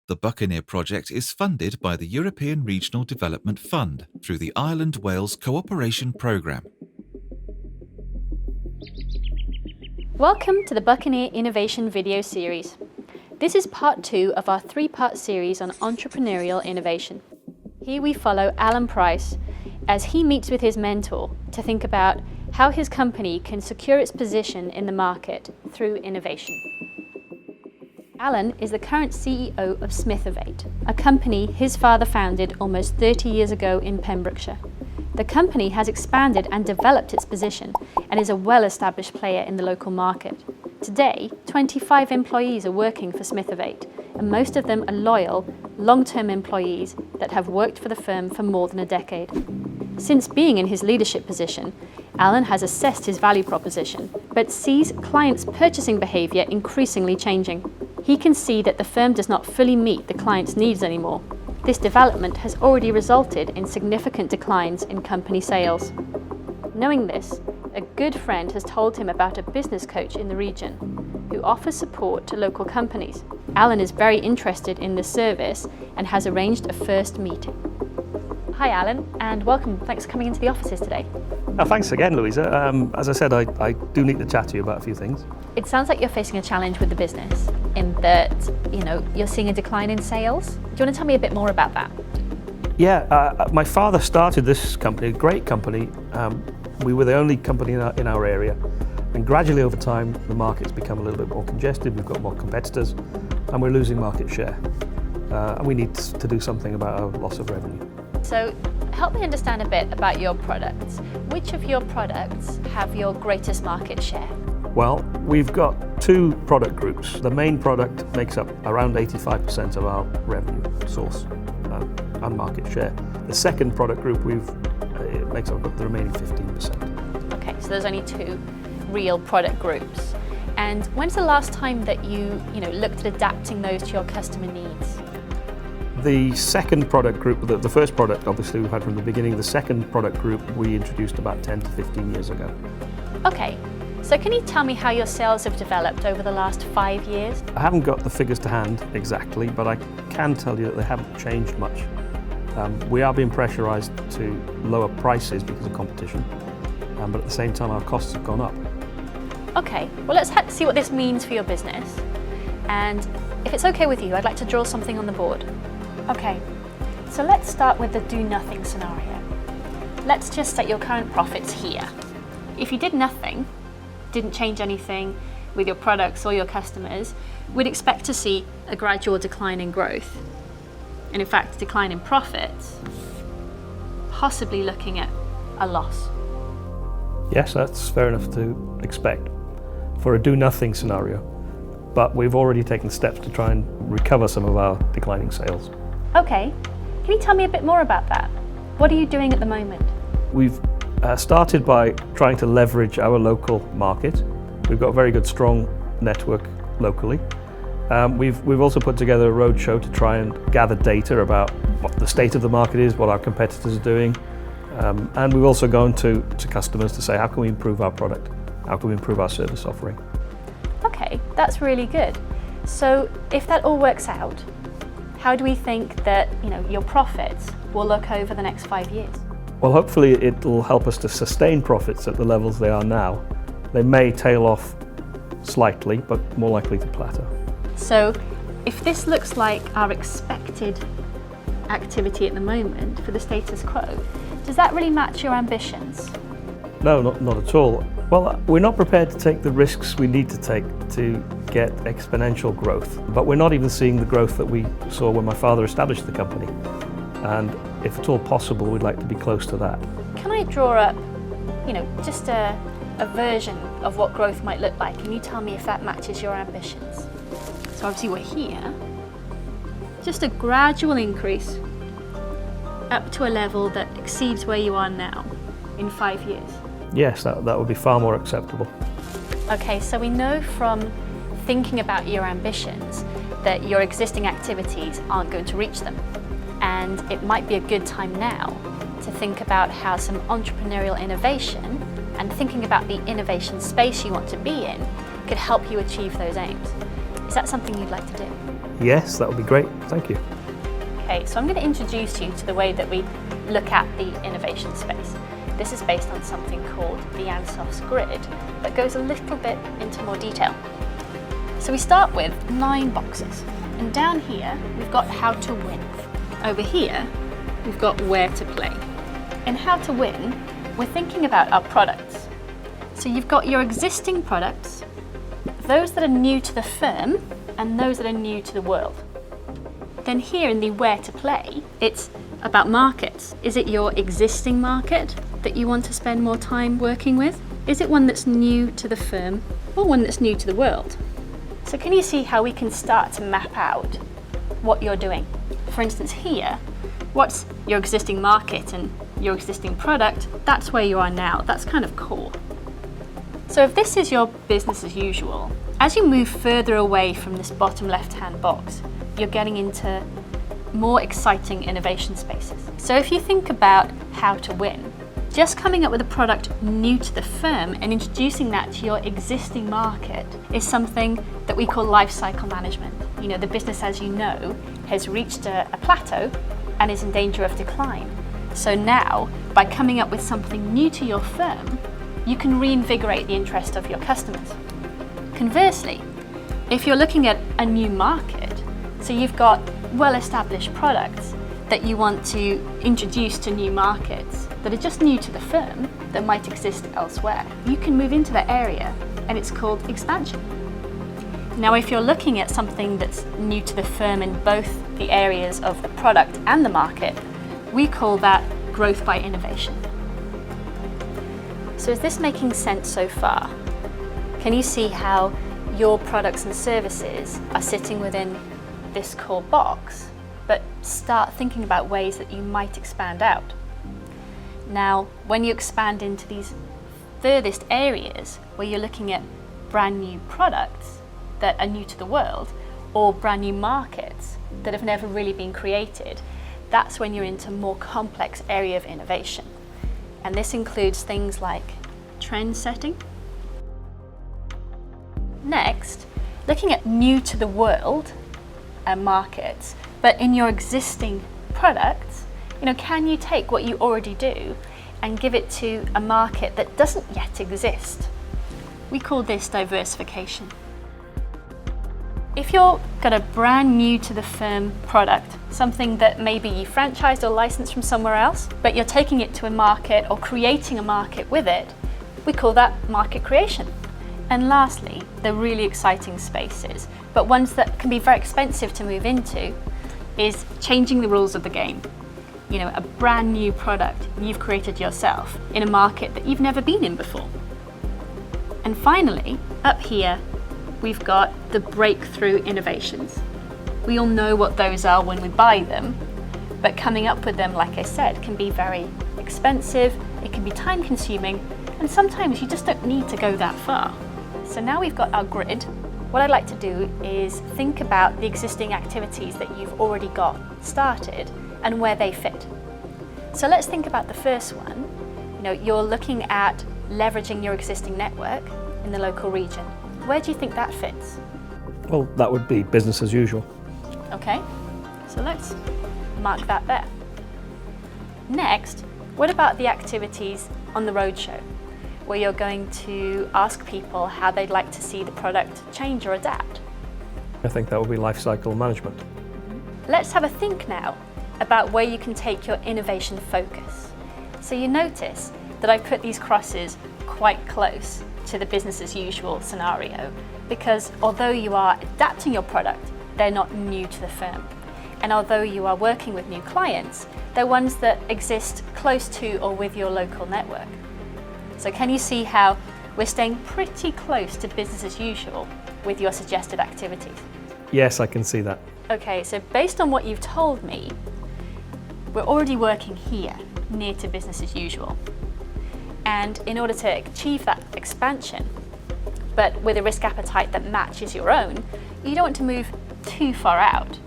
The Bucanier project is funded by the European Regional Development Fund through the Ireland-Wales Cooperation Programme. Welcome to the Buccaneer Innovation video series. This is part 2 of our 3-part series on entrepreneurial innovation. Here we follow Alan Price as he meets with his mentor to think about how his company can secure its position in the market through innovation. Alan is the current CEO of Smithovate, a company his father founded almost 30 years ago in Pembrokeshire. The company has expanded and developed its position and is a well-established player in the local market. Today, 25 employees are working for Smithovate, and most of them are loyal, long-term employees that have worked for the firm for more than a decade. Since being in his leadership position, Alan has assessed his value proposition, but sees clients' purchasing behaviour increasingly changing. He can see that the firm does not fully meet the client's needs anymore. This development has already resulted in significant declines in company sales. Knowing this, a good friend has told him about a business coach in the region who offers support to local companies. Alan is very interested in this service and has arranged a first meeting. Hi Alan, and welcome. Thanks for coming into the offices today. Thanks again, Louisa. As I said, I do need to chat to you about a few things. It sounds like you're facing a challenge with the business in that, you're seeing a decline in sales. Do you want to tell me a bit more about that? Yeah, my father started this company, a great company. We were the only company in our area, and gradually over time the market's become a little bit more congested. We've got more competitors, and we're losing market share. And we need to do something about our loss of revenue. So help me understand a bit about your products. Which of your products have your greatest market share? Well, we've got 2 product groups. The main product makes up around 85% of our revenue source and market share. The second product group it makes up the remaining 15%. Okay, so there's only 2 real product groups. And when's the last time that you looked at adapting those to your customer needs? The second product group, the first product obviously we've had from the beginning, the second product group we introduced about 10 to 15 years ago. Okay, so can you tell me how your sales have developed over the last 5 years? I haven't got the figures to hand exactly, but I can tell you that they haven't changed much. We are being pressurised to lower prices because of competition, but at the same time our costs have gone up. Okay, well let's see what this means for your business. And if it's okay with you, I'd like to draw something on the board. Okay, so let's start with the do-nothing scenario. Let's just set your current profits here. If you did nothing, didn't change anything with your products or your customers, we'd expect to see a gradual decline in growth. And in fact, decline in profits, possibly looking at a loss. Yes, that's fair enough to expect for a do-nothing scenario. But we've already taken steps to try and recover some of our declining sales. Okay, can you tell me a bit more about that? What are you doing at the moment? We've started by trying to leverage our local market. We've got a very good, strong network locally. We've also put together a roadshow to try and gather data about what the state of the market is, what our competitors are doing. And we've also gone to customers to say, how can we improve our product? How can we improve our service offering? Okay, that's really good. So if that all works out, how do we think that your profits will look over the next 5 years? Well, hopefully it'll help us to sustain profits at the levels they are now. They may tail off slightly, but more likely to plateau. So if this looks like our expected activity at the moment for the status quo, does that really match your ambitions? No, not at all. Well, we're not prepared to take the risks we need to take to get exponential growth, but we're not even seeing the growth that we saw when my father established the company. And if at all possible, we'd like to be close to that. Can I draw up, just a version of what growth might look like? Can you tell me if that matches your ambitions? So obviously we're here. Just a gradual increase up to a level that exceeds where you are now in 5 years. Yes, that would be far more acceptable. Okay, so we know from thinking about your ambitions that your existing activities aren't going to reach them. And it might be a good time now to think about how some entrepreneurial innovation and thinking about the innovation space you want to be in could help you achieve those aims. Is that something you'd like to do? Yes, that would be great. Thank you. Okay, so I'm going to introduce you to the way that we look at the innovation space. This is based on something called the Ansos's grid that goes a little bit into more detail. So we start with 9 boxes, and down here we've got how to win. Over here we've got where to play. In how to win, we're thinking about our products. So you've got your existing products, those that are new to the firm and those that are new to the world. Then here in the where to play, it's about markets. Is it your existing market that you want to spend more time working with? Is it one that's new to the firm or one that's new to the world? So can you see how we can start to map out what you're doing? For instance here, what's your existing market and your existing product? That's where you are now. That's kind of core. So if this is your business as usual, as you move further away from this bottom left-hand box, you're getting into more exciting innovation spaces. So if you think about how to win, just coming up with a product new to the firm and introducing that to your existing market is something that we call life cycle management. You know, the business, as you know, has reached a plateau and is in danger of decline. So now, by coming up with something new to your firm, you can reinvigorate the interest of your customers. Conversely, if you're looking at a new market, so you've got well-established products that you want to introduce to new markets that are just new to the firm that might exist elsewhere, you can move into that area, and it's called expansion. Now, if you're looking at something that's new to the firm in both the areas of the product and the market, we call that growth by innovation. So is this making sense so far? Can you see how your products and services are sitting within this core box, but start thinking about ways that you might expand out? Now, when you expand into these furthest areas where you're looking at brand new products that are new to the world or brand new markets that have never really been created, that's when you're into more complex area of innovation. And this includes things like trend setting. Next, looking at new to the world markets, but in your existing products, can you take what you already do and give it to a market that doesn't yet exist? We call this diversification. If you've got a brand new to the firm product, something that maybe you franchised or licensed from somewhere else, but you're taking it to a market or creating a market with it, we call that market creation. And lastly, the really exciting spaces, but ones that can be very expensive to move into, is changing the rules of the game. A brand new product you've created yourself in a market that you've never been in before. And finally, up here, we've got the breakthrough innovations. We all know what those are when we buy them, but coming up with them, like I said, can be very expensive, it can be time consuming, and sometimes you just don't need to go that far. So now we've got our grid. What I'd like to do is think about the existing activities that you've already got started and where they fit. So let's think about the first one. You're looking at leveraging your existing network in the local region. Where do you think that fits? Well, that would be business as usual. Okay, so let's mark that there. Next, what about the activities on the roadshow, where you're going to ask people how they'd like to see the product change or adapt? I think that would be life cycle management. Let's have a think now about where you can take your innovation focus. So you notice that I put these crosses quite close to the business as usual scenario, because although you are adapting your product, they're not new to the firm. And although you are working with new clients, they're ones that exist close to or with your local network. So can you see how we're staying pretty close to business as usual with your suggested activities? Yes, I can see that. Okay, so based on what you've told me, we're already working here, near to business as usual. And in order to achieve that expansion, but with a risk appetite that matches your own, you don't want to move too far out.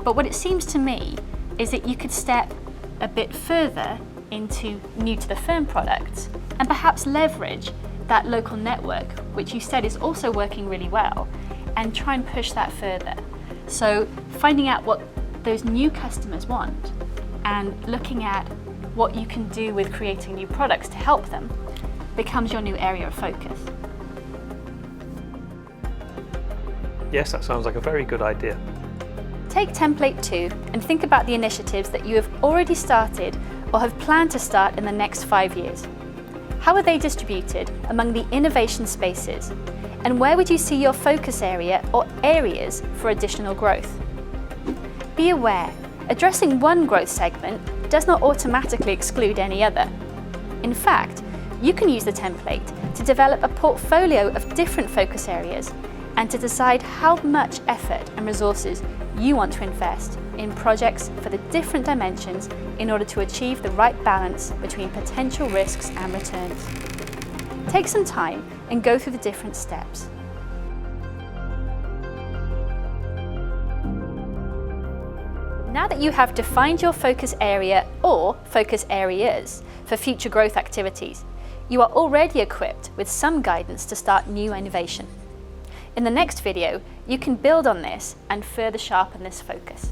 But what it seems to me is that you could step a bit further into new to the firm products and perhaps leverage that local network, which you said is also working really well, and try and push that further. So finding out what those new customers want and looking at what you can do with creating new products to help them becomes your new area of focus. Yes, that sounds like a very good idea. Take template 2 and think about the initiatives that you have already started or have planned to start in the next 5 years. How are they distributed among the innovation spaces? And where would you see your focus area or areas for additional growth? Be aware, addressing one growth segment does not automatically exclude any other. In fact, you can use the template to develop a portfolio of different focus areas and to decide how much effort and resources you want to invest in projects for the different dimensions in order to achieve the right balance between potential risks and returns. Take some time and go through the different steps. Now that you have defined your focus area or focus areas for future growth activities, you are already equipped with some guidance to start new innovation. In the next video, you can build on this and further sharpen this focus.